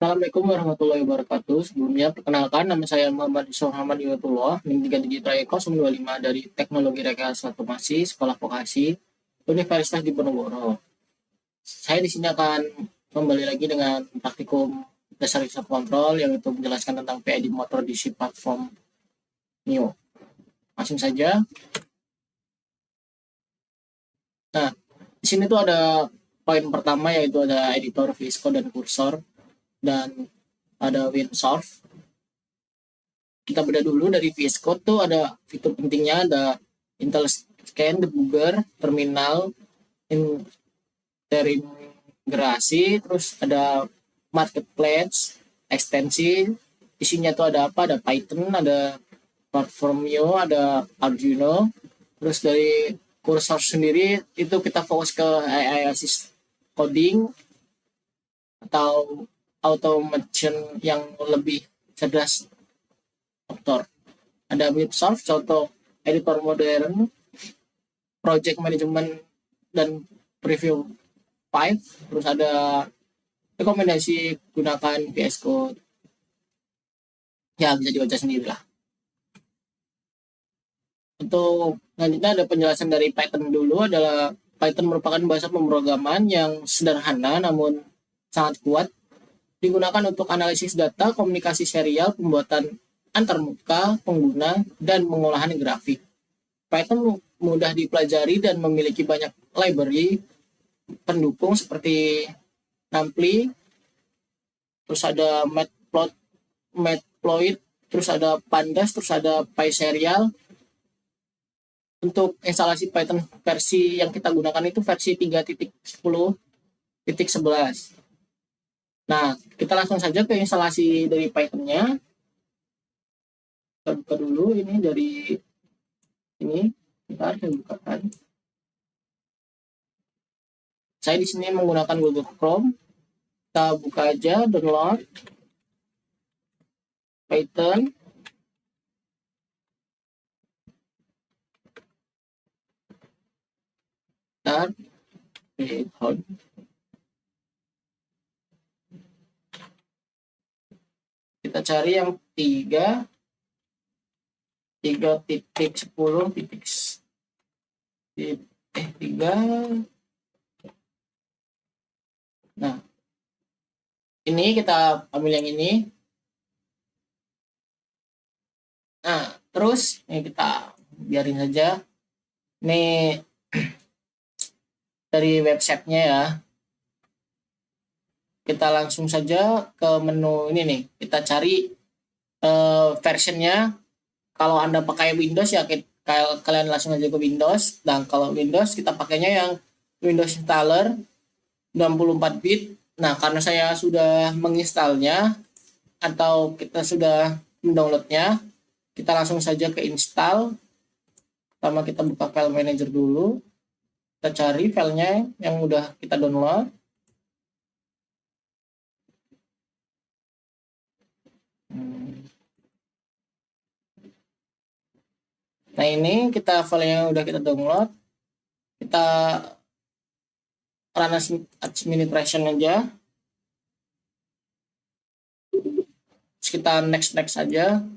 Assalamualaikum warahmatullahi wabarakatuh. Sebelumnya, perkenalkan nama saya Muhammad Muhammad Iwatullah, NIM 373055 dari Teknologi Rekayasa Otomasi, Sekolah Vokasi, Universitas Diponegoro. Saya di sini akan kembali lagi dengan praktikum dasar riset kontrol yang itu menjelaskan tentang PID motor DC platform NIO. Langsung saja. Nah, di sini tuh ada poin pertama yaitu ada editor, VS Code, dan kursor, dan ada WinSource. Kita bedah dulu dari VS Code tuh ada fitur pentingnya, ada Intel Scan, Debugger, Terminal, integrasi, terus ada Marketplace, ekstensi, isinya tuh ada apa? Ada Python, ada Platformio, ada Arduino, terus dari kursor sendiri itu kita fokus ke AI assist coding atau automation yang lebih cerdas motor. Ada WebSource, contoh editor modern, project management, dan preview 5. Terus ada rekomendasi gunakan VS Code. Ya, bisa dibaca sendiri lah. Untuk selanjutnya ada penjelasan dari Python dulu. Adalah Python merupakan bahasa pemrograman yang sederhana namun sangat kuat. Digunakan untuk analisis data, komunikasi serial, pembuatan antarmuka pengguna, dan pengolahan grafik. Python mudah dipelajari dan memiliki banyak library pendukung seperti NumPy, terus ada Matplotlib, terus ada Pandas, terus ada PySerial. Untuk instalasi Python versi yang kita gunakan itu versi 3.10.11. Nah, kita langsung saja ke instalasi dari Python-nya. Kita buka dulu ini dari ini. Bentar, saya bukakan. Saya di sini menggunakan Google Chrome. Kita buka aja, download Python. Bentar, kita cari yang 3.10.3. Nah, ini kita ambil yang ini. Nah, terus ini kita biarin saja. Ini dari websitenya ya. Kita langsung saja ke menu ini nih. Kita cari versionnya. Kalau Anda pakai Windows ya kalian langsung aja ke Windows. Dan kalau Windows kita pakainya yang Windows Installer 64 bit. Nah, karena saya sudah menginstalnya atau kita sudah mendownloadnya, kita langsung saja ke install. Pertama kita buka file manager dulu. Kita cari filenya yang udah kita download. Nah, ini kita file yang udah kita download. Kita run administration aja. Terus kita next aja.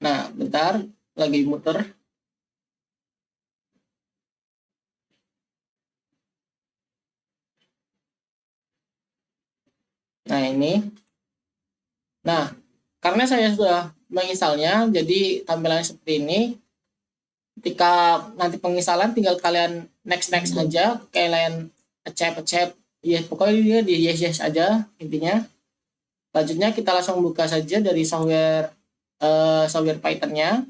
Nah, bentar, lagi muter. Nah, ini. Nah, karena saya sudah menginstalnya, jadi tampilannya seperti ini. Ketika nanti penginstalan, tinggal kalian next aja, kalian accept, ya pokoknya dia di yes aja intinya. Selanjutnya kita langsung buka saja dari software Python-nya.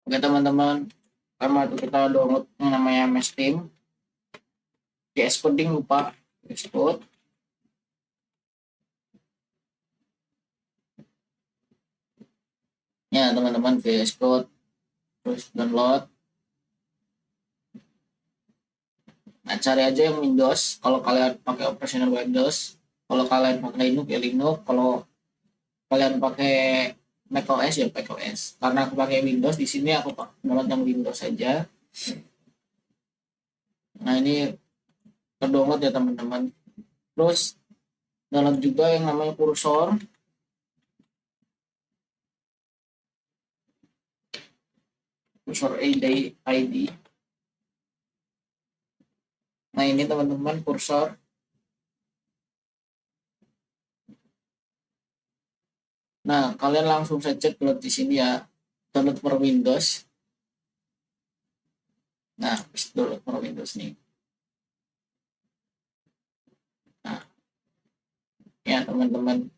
Oke teman-teman, karena itu kita download yang namanya Mesh Team. JS Coding lupa export. Ya teman-teman, VS Code, terus download. Nah, cari aja yang Windows kalau kalian pakai operasional Windows. Kalau kalian pakai Linux ya Linux. Kalau kalian pakai macOS ya macOS. Karena aku pakai Windows, di sini aku download yang Windows saja. Nah, ini terdownload ya teman-teman. Terus download juga yang namanya kursor. Kursor ID. Nah, ini teman-teman kursor. Nah, kalian langsung saja download di sini ya. Download for Windows. Nah, download for Windows nih. Nah, ya teman-teman.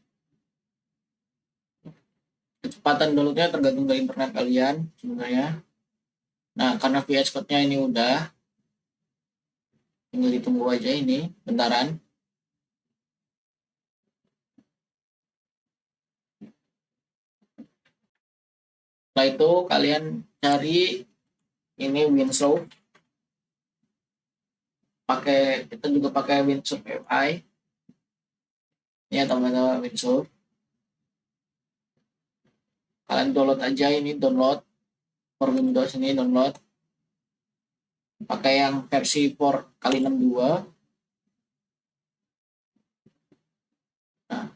Kecepatan downloadnya tergantung dari internet kalian sebenarnya. Nah, karena VS Code-nya ini udah, tinggal ditunggu aja ini bentaran. Setelah itu kalian cari ini Winsow. Kita juga pakai Winsow UI. Ya teman-teman, Winsow. Kalian download aja ini, download for Windows ini, download. Pakai yang versi 4x62. Nah,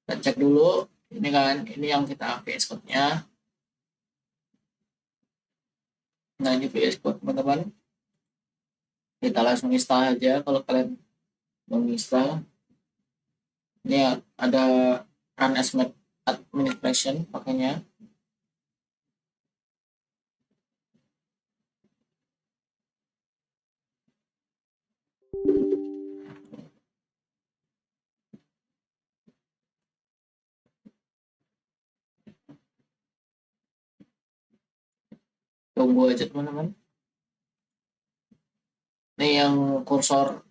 kita cek dulu. Ini kan, ini yang kita VS Code-nya. Nah, ini VS Code teman-teman. Kita langsung install aja kalau kalian mau install. Ini ada run as administration pakainya. Tunggu aja teman-teman. Ini yang kursor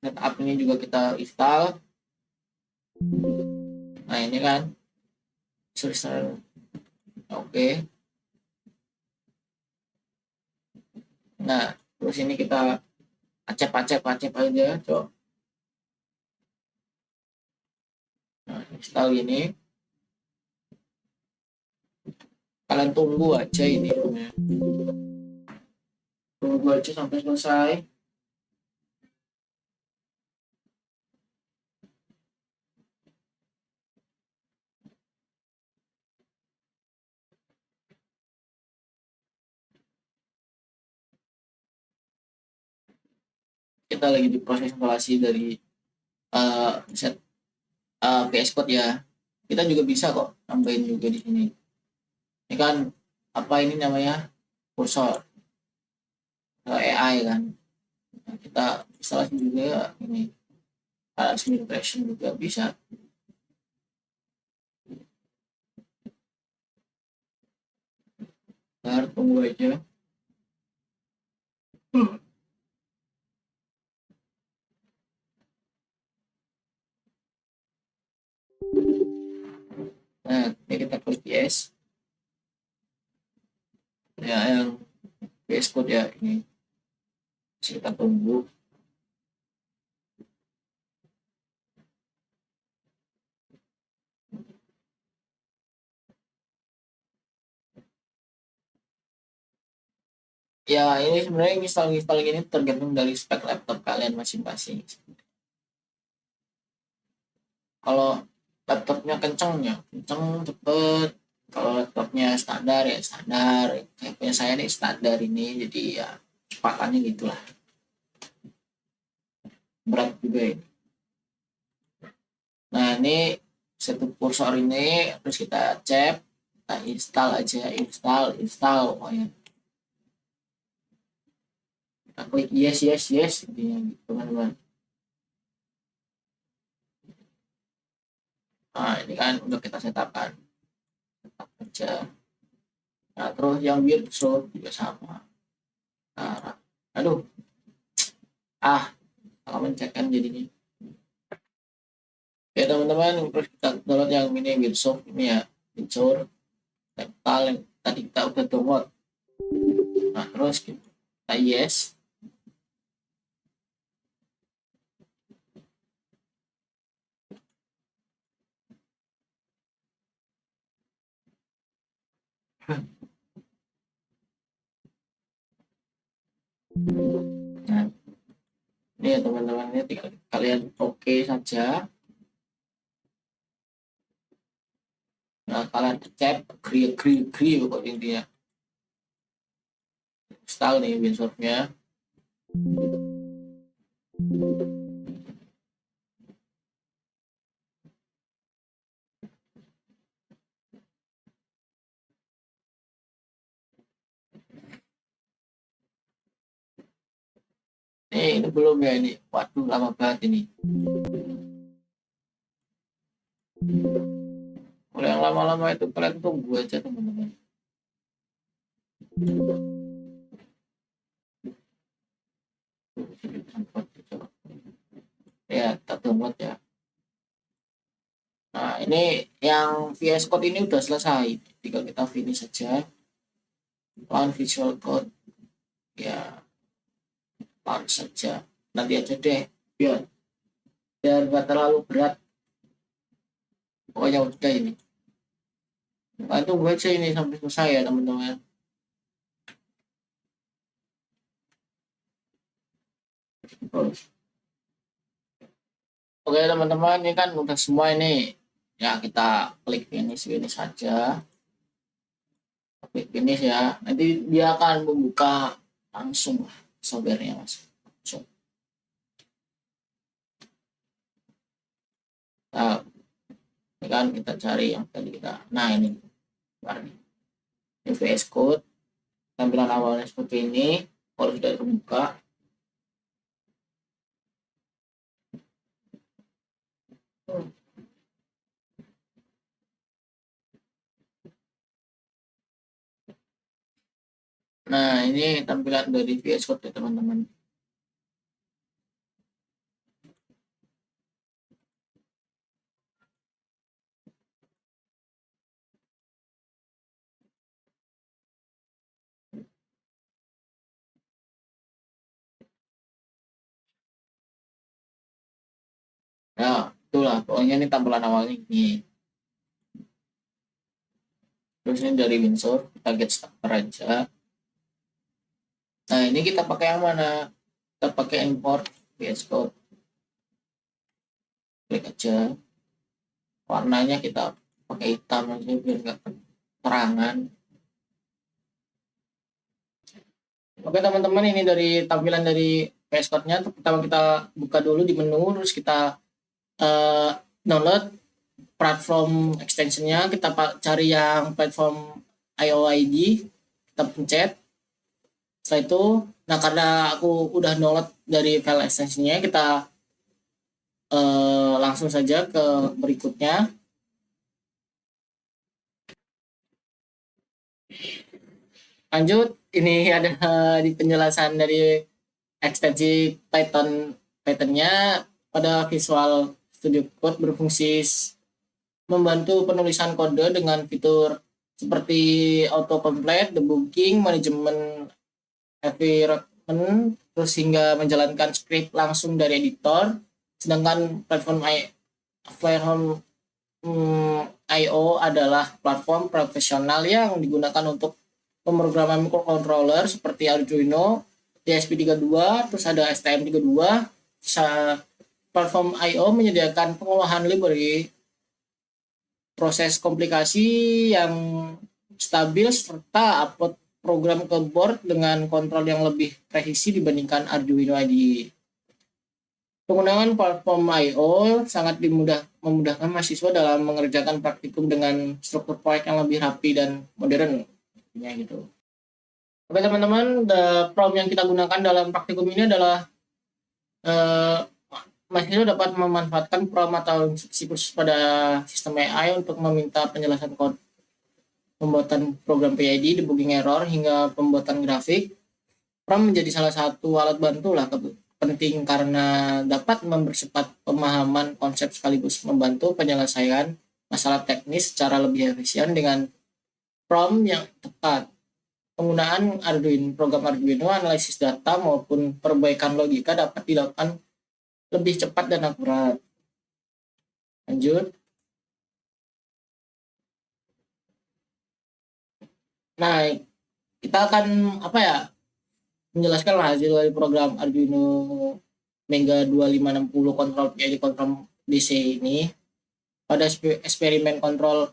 setup ini juga kita install. Nah, ini kan oke. Nah, terus ini kita acep aja, coba. Nah, install ini. Kalian tunggu aja ini. Tunggu aja sampai selesai. Kita lagi di proses instalasi dari set VS Code ya. Kita juga bisa kok tambahin juga di sini. Ini kan apa ini namanya kursor AI kan. Nah, kita instalasi juga ini administration juga bisa. Ntar tunggu aja. Nah, ini kita klik yes. Ya, yang VS Code ya ini. Kita tunggu. Ya, ini sebenarnya install ini tergantung dari spek laptop kalian masing-masing. Kalau laptopnya kenceng cepet. Kalau laptopnya standar ya standar. Kayak punya saya nih standar ini, jadi ya kecepatannya gitulah. Berat juga ini. Nah, ini setup kursor ini terus kita cek, kita install aja, install pokoknya. Kita klik yes intinya gitu teman-teman. Nah, ini kan udah kita setupkan. Setup aja. Nah, terus yang build juga sama. Nah, aduh, kalau mencetkan jadinya. Ya teman-teman, terus kita download yang ini Winsource ini ya, Winsource. file yang tadi kita udah download. Nah, terus kita yes. Nah, ini ya teman-teman, ini tinggal kalian oke saja. Nah, kalian cek agree pokoknya intinya. Install nih Windsurf-nya. Ini belum ya ini. Waduh, lama banget ini. Kalau yang lama-lama itu kalian tunggu aja teman-teman. Ya, kita download ya. Nah, ini yang VS Code ini udah selesai. Tinggal kita finish saja. Launch Visual Code. Ya, launch saja. Nanti aja deh. Biar nggak terlalu berat. Pokoknya udah ini. Nah, tunggu aja ini sampai selesai ya teman-teman. Oke teman-teman, ini kan udah semua ini. Ya, kita klik finish saja. Klik finish ya. Nanti dia akan membuka langsung software-nya mas. Langsung. Nah, ini kan kita cari yang tadi kita. Nah, ini. Ini VS Code. Tampilan awalnya seperti ini. Kalau sudah terbuka. Nah, ini tampilan dari VS Code ya teman-teman. Nah, itulah pokoknya ini tampilan awalnya ini. Terus ini dari Windsurf, kita get starter aja. Nah, ini kita pakai yang mana? Kita pakai import VS Code. Klik aja. Warnanya kita pakai hitam aja biar nggak terangan. Oke teman-teman, ini dari tampilan dari VS Code-nya. Pertama kita buka dulu di menu, terus kita download platform extension-nya. Kita cari yang platform IOID, kita pencet. Setelah itu, nah karena aku udah download dari file extension-nya, kita langsung saja ke berikutnya. Lanjut, ini ada di penjelasan dari ekstensi Python-nya. Pada Visual Studio Code berfungsi membantu penulisan kode dengan fitur seperti autocomplete, debugging, manajemen environment, terus hingga menjalankan script langsung dari editor. Sedangkan platform IO adalah platform profesional yang digunakan untuk pemrograman microcontroller seperti Arduino, ESP32, terus ada STM32. Platform IO menyediakan pengolahan library, proses komplikasi yang stabil, serta upload program ke board dengan kontrol yang lebih presisi dibandingkan Arduino IDE. Penggunaan platform I/O sangat memudahkan mahasiswa dalam mengerjakan praktikum dengan struktur proyek yang lebih rapi dan modern. Ya, gitu. Oke teman-teman, prompt yang kita gunakan dalam praktikum ini adalah mahasiswa dapat memanfaatkan prompt atau instruksi khusus pada sistem AI untuk meminta penjelasan kode, pembuatan program PID, debugging error, hingga pembuatan grafik. Prompt menjadi salah satu alat bantu lah penting karena dapat mempercepat pemahaman konsep sekaligus membantu penyelesaian masalah teknis secara lebih efisien dengan prompt yang tepat. Penggunaan program Arduino, analisis data maupun perbaikan logika dapat dilakukan lebih cepat dan akurat. Lanjut. Nah, kita akan menjelaskan hasil dari program Arduino Mega 2560 kontrol PID kontrol DC ini. Pada eksperimen kontrol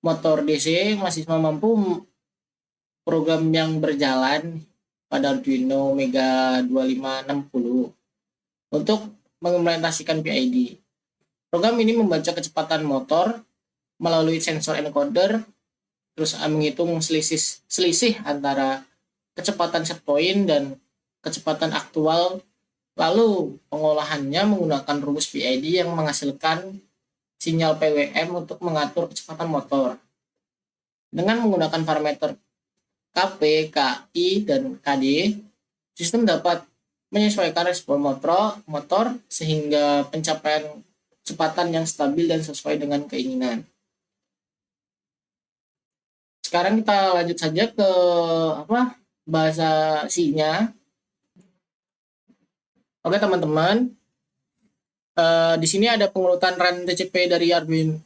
motor DC, mahasiswa mampu program yang berjalan pada Arduino Mega 2560 untuk mengimplementasikan PID. Program ini membaca kecepatan motor melalui sensor encoder, terus menghitung selisih antara kecepatan set point dan kecepatan aktual, lalu pengolahannya menggunakan rumus PID yang menghasilkan sinyal PWM untuk mengatur kecepatan motor. Dengan menggunakan parameter KP, KI, dan KD, sistem dapat menyesuaikan respon motor sehingga pencapaian kecepatan yang stabil dan sesuai dengan keinginan. Sekarang kita lanjut saja ke bahasa C-nya. Oke teman-teman, di sini ada pengurutan run TCP dari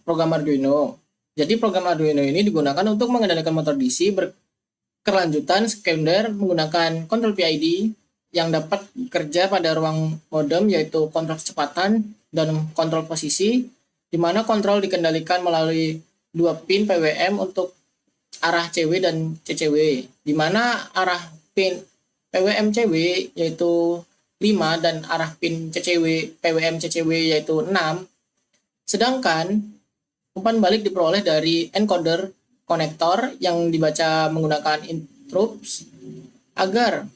program Arduino. Jadi program Arduino ini digunakan untuk mengendalikan motor DC berkelanjutan sekunder menggunakan kontrol PID yang dapat bekerja pada ruang modem, yaitu kontrol kecepatan dan kontrol posisi, di mana kontrol dikendalikan melalui 2 pin PWM untuk arah CW dan CCW, di mana arah pin PWM CW yaitu 5 dan arah pin CCW PWM CCW yaitu 6. Sedangkan umpan balik diperoleh dari encoder konektor yang dibaca menggunakan interrupts agar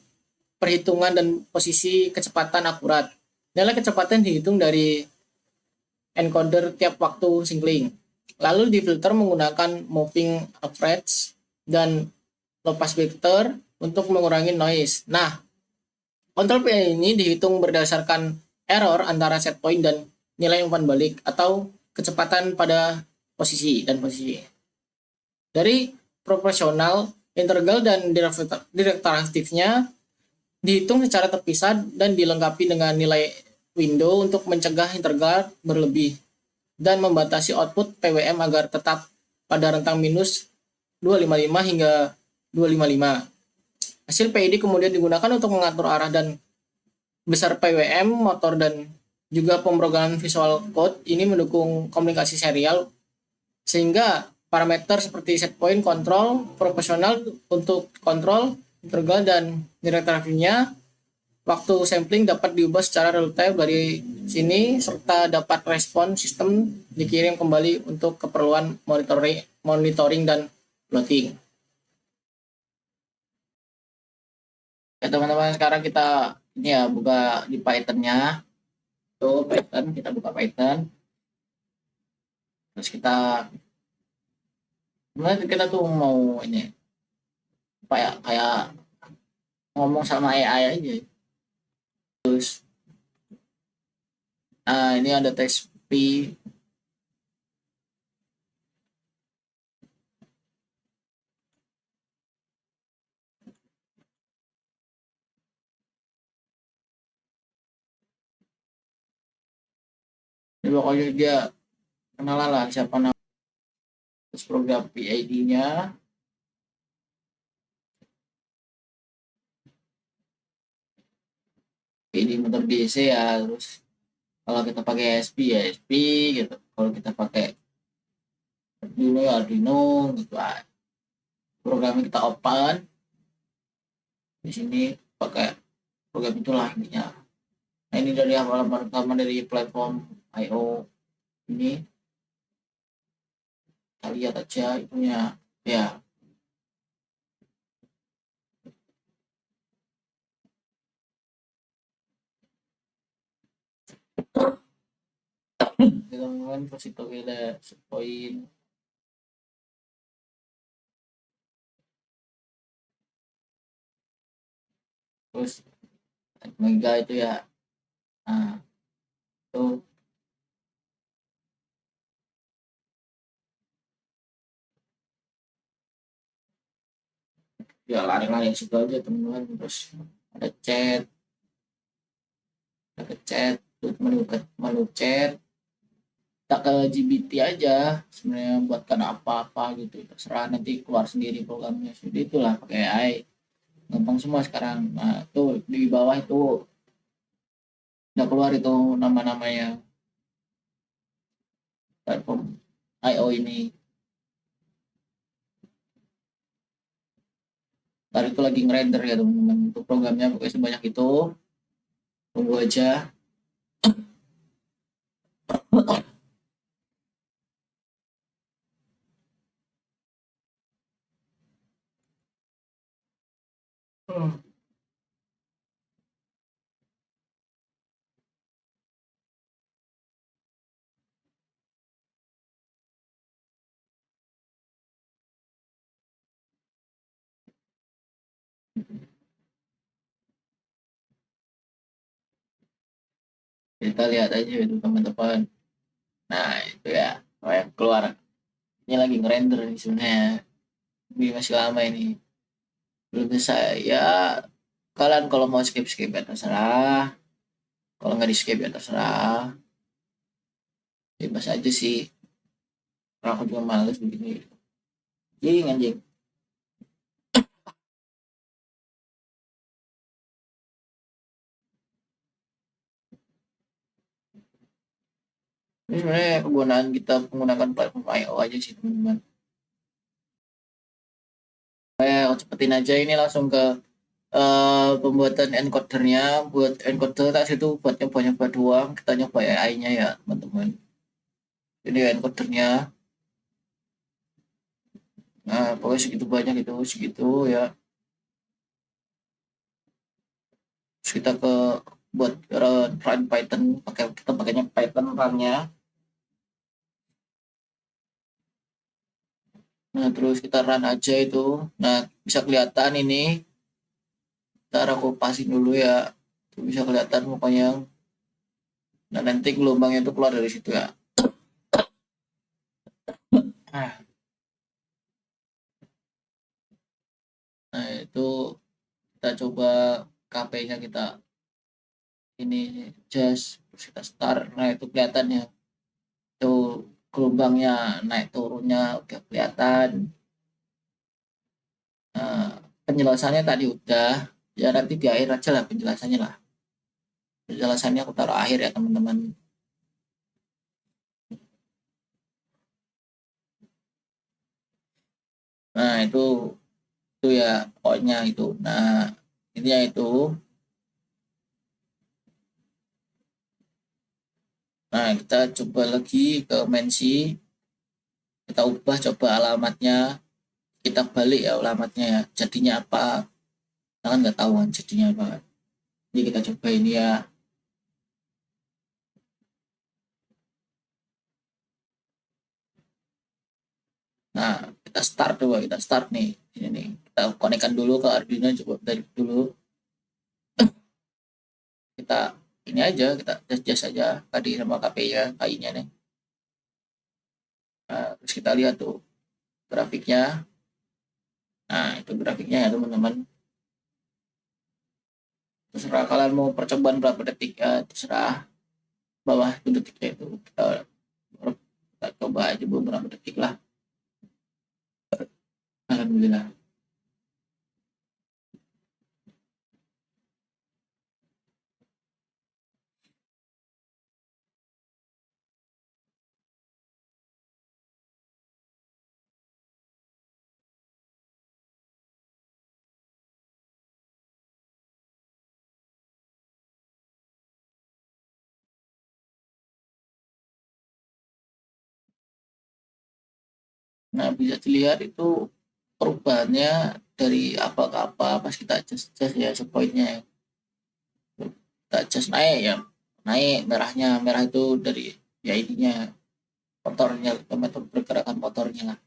perhitungan dan posisi kecepatan akurat. Nilai kecepatan dihitung dari encoder tiap waktu singling. Lalu difilter menggunakan moving average dan low pass filter untuk mengurangi noise. Nah, kontrol PID ini dihitung berdasarkan error antara set point dan nilai umpan balik atau kecepatan pada posisi. Dari proporsional, integral, dan direktoratifnya dihitung secara terpisah dan dilengkapi dengan nilai window untuk mencegah integral berlebih dan membatasi output PWM agar tetap pada rentang minus 255 hingga 255. Hasil PID kemudian digunakan untuk mengatur arah dan besar PWM motor, dan juga pemrograman visual code ini mendukung komunikasi serial sehingga parameter seperti set point, kontrol, proporsional untuk kontrol, integral, dan direktoratifnya, waktu sampling dapat diubah secara real time dari sini, serta dapat respon sistem dikirim kembali untuk keperluan monitoring dan plotting. Ya teman-teman, sekarang kita buka di Python-nya. Tuh Python, kita buka Python. Terus kita tuh mau kayak ngomong sama AI aja. Terus ini ada teks P. Ini pokoknya dia kenalan lah siapa nama, terus program PID-nya. PID motor DC ya. Terus kalau kita pakai SP ya SP gitu. Kalau kita pakai Arduino ya Arduino gitu. Programnya kita open. Di sini pakai program itulah intinya. Nah, ini dari halaman pertama dari platform IO ini. Kita lihat aja itunya ya. Teman-teman terus itu ada poin. Terus Mega itu ya. Nah, itu ya lari-lari situ aja teman-teman. Terus ada chat, terus menu chat, tak ke GBT aja sebenarnya, buatkan apa-apa gitu, terserah nanti keluar sendiri programnya. Jadi itulah pakai AI, gampang semua sekarang. Nah tuh di bawah itu udah keluar itu nama-namanya platform IO ini. Tadi itu lagi ngerender ya teman-teman, untuk programnya pokoknya sebanyak itu, tunggu aja. Kita lihat aja itu teman-teman. Nah itu ya, oh, yang keluar ini lagi ngerender nih sebenarnya, ini masih lama ini, belum bisa ya. Kalian kalau mau skip skip ya terserah, kalau nggak di skip ya terserah, bebas aja sih. Karena aku juga males begini, anjing anjing. Ini sebenarnya kegunaan kita menggunakan platform IO aja sih teman-teman. Aku cepetin aja ini langsung ke pembuatan encodernya. Buat encoder tak situ buat nyoba-nyoba doang, kita nyoba AI-nya ya teman-teman. Ini encodernya, nah pokoknya segitu banyak itu, segitu ya. Terus kita ke buat run Python, kita pakainya Python runnya. Nah terus kita run aja itu. Nah bisa kelihatan ini, ntar aku pasin dulu ya. Tuh, bisa kelihatan pokoknya. Nah nanti gelombangnya itu keluar dari situ ya. Nah, nah itu kita coba KP-nya, kita ini just terus kita start. Nah itu kelihatannya itu gelombangnya naik turunnya udah kelihatan. Nah, penjelasannya tadi udah, ya nanti di akhir aja lah penjelasannya lah. Penjelasannya aku taruh akhir ya teman-teman. Nah itu ya pokoknya itu. Nah intinya itu. Nah kita coba lagi ke Mensi, kita ubah coba alamatnya, kita balik ya alamatnya ya, jadinya apa, kita kan nggak tahu kan jadinya apa. Jadi kita coba ini ya. Nah kita start, coba kita start nih. Ini nih kita konekkan dulu ke Arduino, coba dari dulu kita ini aja, kita just aja tadi sama KP-nya, KI-nya nih. Nah, terus kita lihat tuh grafiknya. Nah itu grafiknya ya teman-teman. Terserah kalian mau percobaan berapa detik ya, terserah. Bawah itu detiknya itu kita coba aja beberapa detik lah. Alhamdulillah. Nah bisa dilihat itu perubahannya dari apa ke apa pas kita adjust ya sepoinnya ya. Kita adjust naik ya, naik merahnya, merah itu dari ya ininya, motornya, metode pergerakan motornya lah.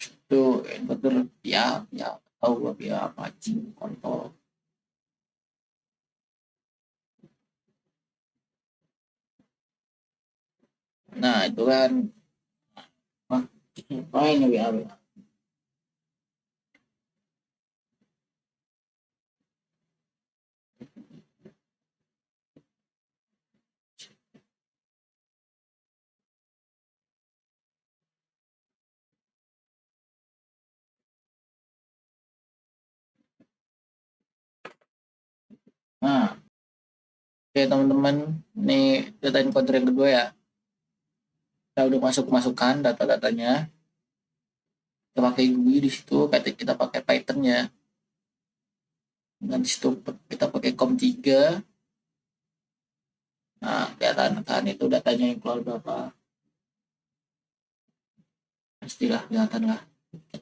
Itu inverter ya, ya tahu ya apa cing kontrol. Nah itu kan, wah, ini WA, WA. Nah, oke teman-teman, ini data encoder yang kedua ya. Kita udah masukkan data-datanya. Kita pakai GUI di situ, kita pakai Python ya. Dan di situ kita pakai COM3. Nah, kelihatan kan itu datanya yang keluar berapa. Pastilah kelihatan lah.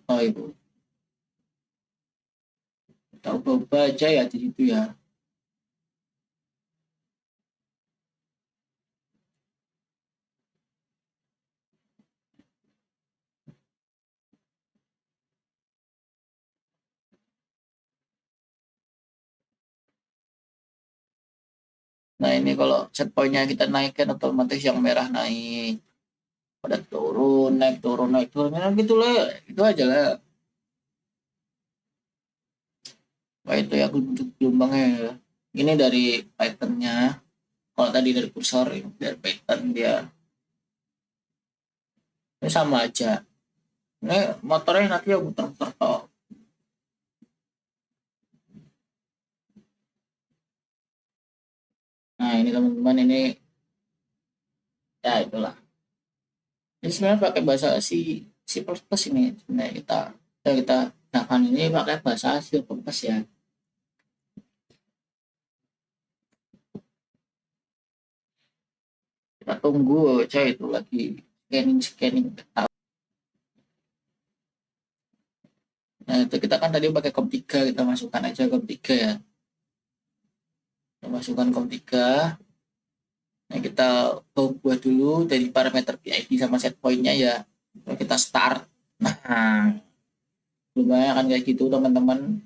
Oh ibu. Kita ubah aja ya di situ ya. Nah ini kalau set pointnya kita naikkan otomatis yang merah naik. Pada turun, naik turun, naik turun. Nah, gitu lah. Itu aja lah. Wah itu ya bentuk gelombangnya ya. Ini dari Python-nya. Kalau tadi dari kursor, dari Python dia. Ini sama aja. Ini motornya nanti ya muter-muter toh. Nah ini teman-teman ini ya itulah. Ini sebenarnya pakai bahasa C++ ini sebenarnya kita nah kan ini pakai bahasa C++ ya. Kita tunggu aja itu lagi scanning. Nah itu kita kan tadi pakai COM3, kita masukkan aja COM3 ya. Kita masukkan COM3. Nah kita buat dulu dari parameter PID sama set pointnya ya. Kita start. Nah lumayan kan kayak gitu teman-teman.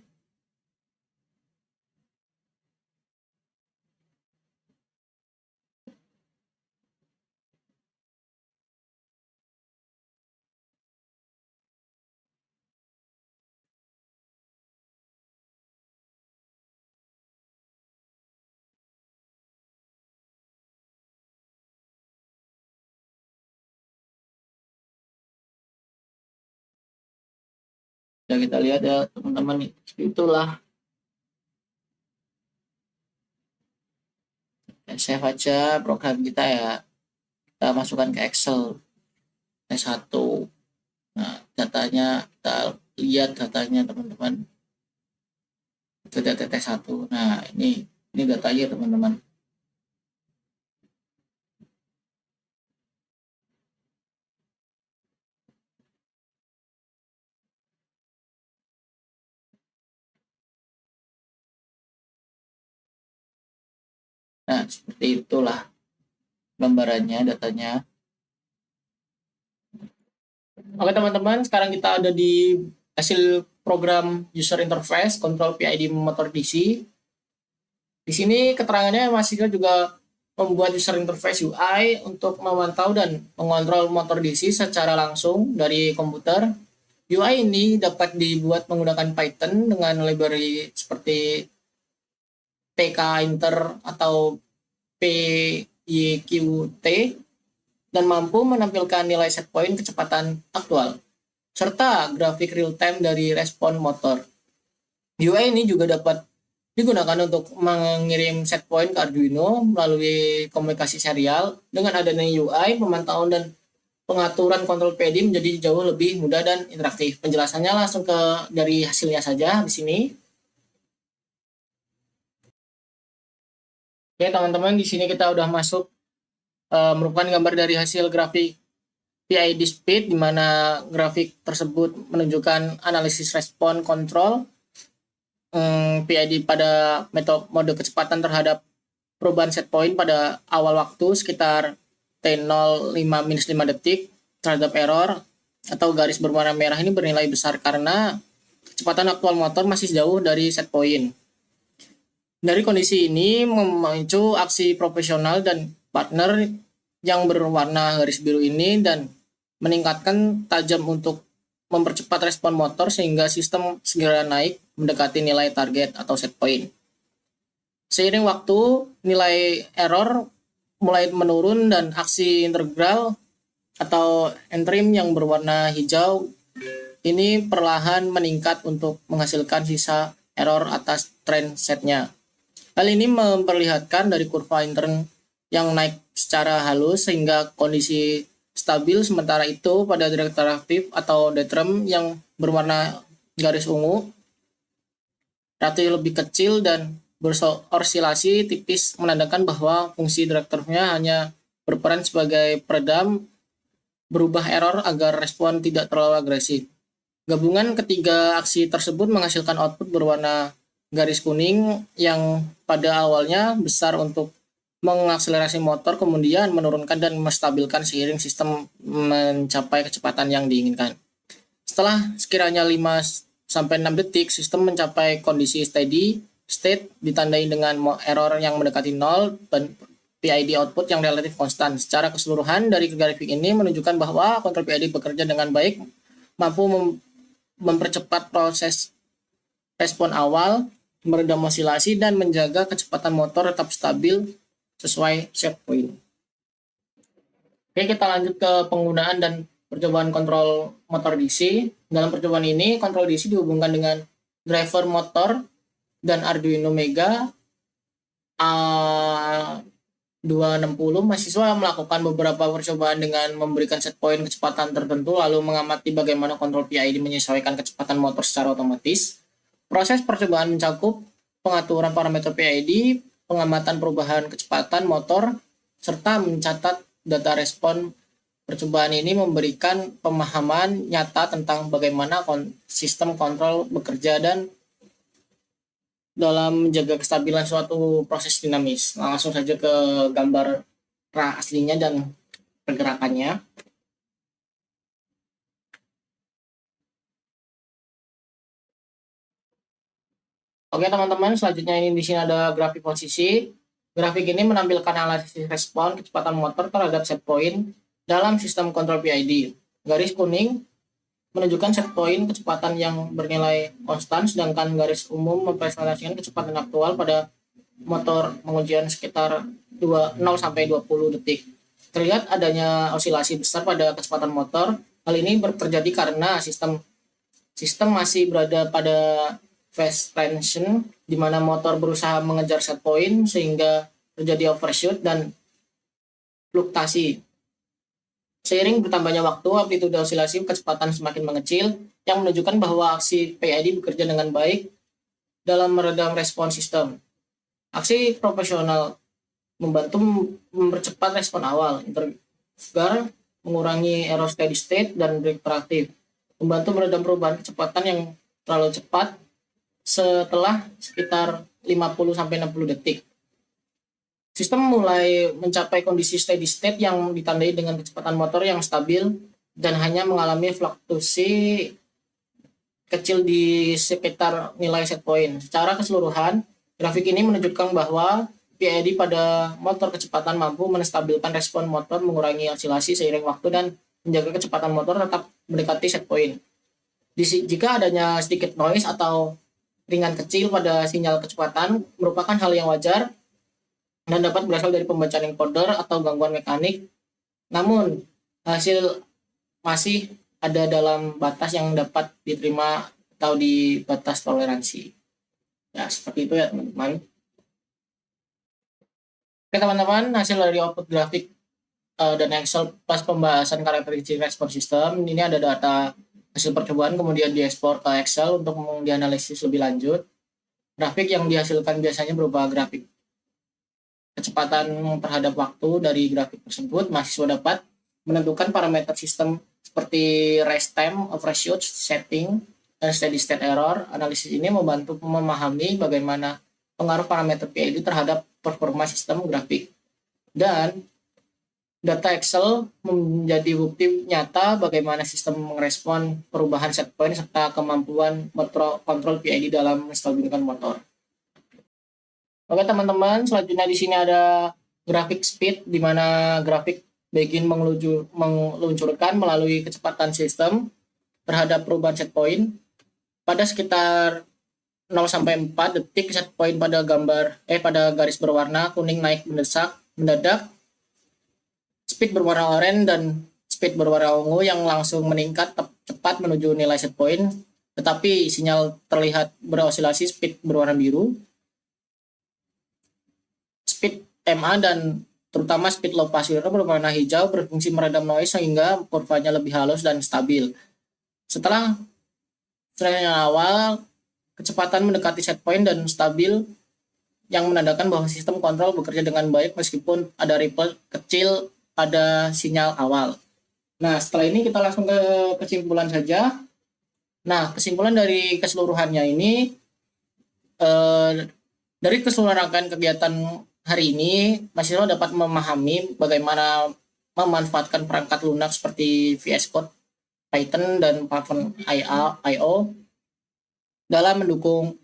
Ya kita lihat ya teman-teman, itulah. Save aja program kita ya. Kita masukkan ke Excel T1. Nah datanya kita lihat datanya teman-teman. Itu data T1. Nah ini datanya teman-teman. Nah seperti itulah gambarannya, datanya. Oke teman-teman, sekarang kita ada di hasil program user interface control PID motor DC. Di sini keterangannya mahasiswa juga membuat user interface UI untuk memantau dan mengontrol motor DC secara langsung dari komputer. UI ini dapat dibuat menggunakan Python dengan library seperti pkinter atau pyqt dan mampu menampilkan nilai set point kecepatan aktual serta grafik real time dari respon motor. UI ini juga dapat digunakan untuk mengirim set point ke Arduino melalui komunikasi serial. Dengan adanya UI, pemantauan dan pengaturan kontrol PD menjadi jauh lebih mudah dan interaktif. Penjelasannya langsung dari hasilnya saja di sini. Oke teman-teman, di sini kita udah masuk merupakan gambar dari hasil grafik PID speed, di mana grafik tersebut menunjukkan analisis respon kontrol PID pada mode kecepatan terhadap perubahan set point pada awal waktu sekitar T05-5 detik terhadap error atau garis berwarna merah ini bernilai besar karena kecepatan aktual motor masih jauh dari set point. Dari kondisi ini memicu aksi profesional dan partner yang berwarna garis biru ini dan meningkatkan tajam untuk mempercepat respon motor sehingga sistem segera naik mendekati nilai target atau set point. Seiring waktu, nilai error mulai menurun dan aksi integral atau entrim yang berwarna hijau ini perlahan meningkat untuk menghasilkan sisa error atas trend setnya. Hal ini memperlihatkan dari kurva intern yang naik secara halus sehingga kondisi stabil, sementara itu pada direktur aktif atau daterm yang berwarna garis ungu relatif lebih kecil dan beroscilasi tipis menandakan bahwa fungsi direkturnya hanya berperan sebagai peredam berubah error agar respon tidak terlalu agresif. Gabungan ketiga aksi tersebut menghasilkan output berwarna garis kuning yang pada awalnya besar untuk mengakselerasi motor, kemudian menurunkan dan menstabilkan seiring sistem mencapai kecepatan yang diinginkan. Setelah sekiranya 5-6 detik, sistem mencapai kondisi steady state ditandai dengan error yang mendekati 0 dan PID output yang relatif konstan. Secara keseluruhan dari grafik ini menunjukkan bahwa kontrol PID bekerja dengan baik, mampu mempercepat proses respon awal, meredam osilasi, dan menjaga kecepatan motor tetap stabil sesuai set point. Oke, kita lanjut ke penggunaan dan percobaan kontrol motor DC. Dalam percobaan ini, kontrol DC dihubungkan dengan driver motor dan Arduino Mega A260. Mahasiswa melakukan beberapa percobaan dengan memberikan set point kecepatan tertentu, lalu mengamati bagaimana kontrol PID menyesuaikan kecepatan motor secara otomatis. Proses percobaan mencakup pengaturan parameter PID, pengamatan perubahan kecepatan motor, serta mencatat data respon. Percobaan ini memberikan pemahaman nyata tentang bagaimana sistem kontrol bekerja dan dalam menjaga kestabilan suatu proses dinamis. Langsung saja ke gambar aslinya dan pergerakannya. Oke teman-teman, selanjutnya ini di sini ada grafik posisi. Grafik ini menampilkan analisis respon kecepatan motor terhadap set point dalam sistem kontrol PID. Garis kuning menunjukkan set point kecepatan yang bernilai konstan, sedangkan garis umum mempresentasikan kecepatan aktual pada motor pengujian sekitar 0-20 detik. Terlihat adanya osilasi besar pada kecepatan motor. Hal ini terjadi karena sistem masih berada pada fast tension, di mana motor berusaha mengejar set point sehingga terjadi overshoot dan fluktuasi. Seiring bertambahnya waktu, amplitude osilasi kecepatan semakin mengecil, yang menunjukkan bahwa aksi PID bekerja dengan baik dalam meredam respon sistem. Aksi proporsional membantu mempercepat respon awal, interval mengurangi error steady state dan direktur aktif, membantu meredam perubahan kecepatan yang terlalu cepat setelah sekitar 50-60 detik. Sistem mulai mencapai kondisi steady state yang ditandai dengan kecepatan motor yang stabil dan hanya mengalami fluktuasi kecil di sekitar nilai set point. Secara keseluruhan, grafik ini menunjukkan bahwa PID pada motor kecepatan mampu menstabilkan respon motor, mengurangi osilasi seiring waktu, dan menjaga kecepatan motor tetap mendekati set point. Jika adanya sedikit noise atau ringan kecil pada sinyal kecepatan merupakan hal yang wajar dan dapat berasal dari pembacaan encoder atau gangguan mekanik. Namun, hasil masih ada dalam batas yang dapat diterima atau di batas toleransi. Ya, seperti itu ya teman-teman. Oke teman-teman, hasil dari output grafik dan Excel pas pembahasan karakteristik respon sistem. Ini ada data hasil percobaan kemudian diekspor ke Excel untuk dianalisis lebih lanjut. Grafik yang dihasilkan biasanya berupa grafik kecepatan terhadap waktu. Dari grafik tersebut, mahasiswa dapat menentukan parameter sistem seperti rest time, overshoot, setting, dan steady state error. Analisis ini membantu memahami bagaimana pengaruh parameter PID terhadap performa sistem grafik. Dan data Excel menjadi bukti nyata bagaimana sistem merespon perubahan set point serta kemampuan kontrol PID dalam menstabilkan motor. Oke teman-teman, selanjutnya di sini ada grafik speed, di mana grafik begin meluncurkan melalui kecepatan sistem terhadap perubahan set point. Pada sekitar 0-4 detik, set point pada garis berwarna kuning naik mendadak. Speed berwarna oranye dan speed berwarna ungu yang langsung meningkat cepat menuju nilai set point, tetapi sinyal terlihat berosilasi speed berwarna biru. MA dan terutama speed low pass filter berwarna hijau berfungsi meredam noise sehingga kurvanya lebih halus dan stabil. Setelah yang awal, kecepatan mendekati set point dan stabil yang menandakan bahwa sistem kontrol bekerja dengan baik meskipun ada ripple kecil pada sinyal awal. Nah, setelah ini kita langsung ke kesimpulan saja. Nah, kesimpulan dari keseluruhannya ini, dari keseluruhan rangkaian kegiatan hari ini, mahasiswa dapat memahami bagaimana memanfaatkan perangkat lunak seperti VS Code, Python, dan Python IO dalam mendukung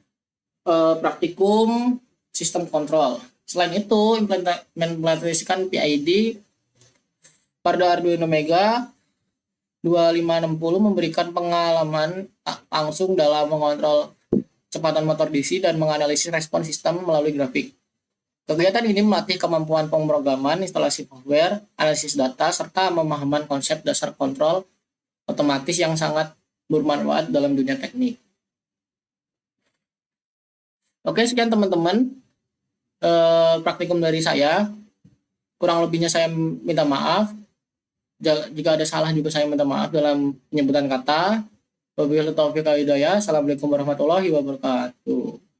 praktikum sistem kontrol. Selain itu, implementasikan PID pada Arduino Mega 2560 memberikan pengalaman langsung dalam mengontrol kecepatan motor DC dan menganalisis respon sistem melalui grafik. Kegiatan ini melatih kemampuan pemrograman, instalasi software, analisis data, serta pemahaman konsep dasar kontrol otomatis yang sangat bermanfaat dalam dunia teknik. Oke, sekian teman-teman praktikum dari saya. Kurang lebihnya saya minta maaf. Jika ada salah juga saya minta maaf dalam penyebutan kata. Wabillahi taufiq wal hidayah. Assalamualaikum warahmatullahi wabarakatuh.